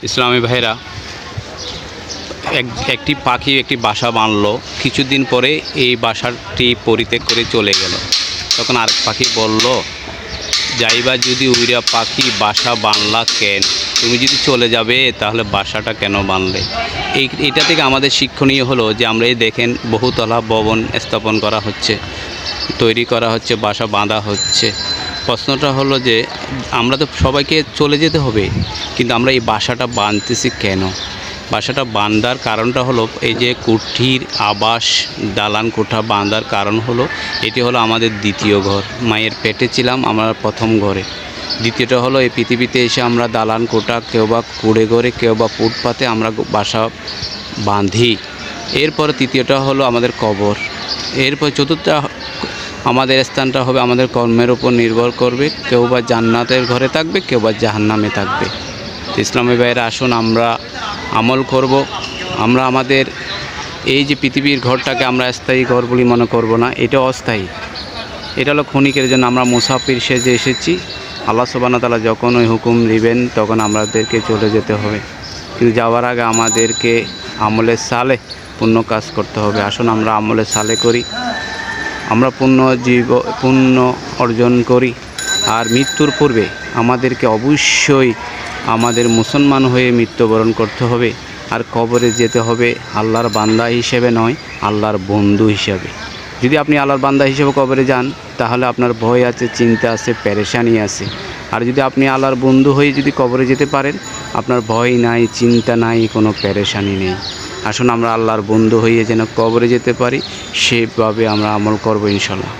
ইসলামী ভাইরা, একটি পাখি একটি বাসা বাঁধল। কিছুদিন পরে এই বাসাটি পরিত্যাগ করে চলে গেল। তখন আরেক পাখি বলল, যাইবা যদি উইরা পাখি বাসা বাঁধলা কেন? তুমি যদি চলে যাবে তাহলে বাসাটা কেন বাঁধলে? এটা থেকে আমাদের শিক্ষণীয় হলো যে আমরা এই দেখেন বহুতলা ভবন স্থাপন করা হচ্ছে, তৈরি করা হচ্ছে, বাসা বাঁধা হচ্ছে। প্রশ্নটা হলো যে আমরা তো সবাইকে চলে যেতে হবে, কিন্তু আমরা এই বাসাটা বাঁধতেছি কেন? বাসাটা বাঁধার কারণটা হলো এই যে কুঠির আবাস দালান কোঠা বাঁধার কারণ হলো এটি হলো আমাদের দ্বিতীয় ঘর। মায়ের পেটে ছিলাম আমরা প্রথম ঘরে। দ্বিতীয়টা হলো এই পৃথিবীতে এসে আমরা দালান কোঠা, কেউ বা কুড়ে ঘরে, কেউ বা ফুটপাতে আমরা বাসা বাঁধি। এরপর তৃতীয়টা হলো আমাদের কবর। এরপর চতুর্থ আমাদের স্থানটা হবে আমাদের কর্মের উপর নির্ভর করবে। কেউ বা জান্নাতের ঘরে থাকবে, কেউ বা জাহান্নামে থাকবে। ইসলামী ভাইয়েরা, আসুন আমরা আমল করব। আমরা আমাদের এই যে পৃথিবীর ঘরটাকে আমরা স্থায়ী ঘর বলে মনে করব না, এটা অস্থায়ী। এটা হলো ক্ষণিকের জন্য আমরা মুসাফির সেজে এসেছি। আল্লাহ সুবহানাহু ওয়া তাআলা যখন ওই হুকুম দিবেন তখন আমাদেরকে চলে যেতে হবে, কিন্তু যাওয়ার আগে আমাদেরকে আমলে সালেহ পুণ্য কাজ করতে হবে। আসুন আমরা আমলে সালেহ করি, আমরা পুণ্য অর্জন করি। আর মৃত্যুর পূর্বে আমাদেরকে অবশ্যই আমাদের মুসলমান হয়ে মৃত্যুবরণ করতে হবে। আর কবরে যেতে হবে আল্লাহর বান্দা হিসেবে নয়, আল্লাহর বন্ধু হিসাবে। যদি আপনি আল্লাহর বান্দা হিসেবে কবরে যান তাহলে আপনার ভয় আছে, চিন্তা আছে, পেরেশানি আছে। আর যদি আপনি আল্লাহর বন্ধু হয়ে যদি কবরে যেতে পারেন, আপনার ভয় নাই, চিন্তা নাই, কোনো পেরেশানি নেই। আসুন আমরা আল্লাহর বন্ধু হয়ে যেন কবরে যেতে পারি, সেভাবে আমরা আমল করব ইনশাল্লাহ।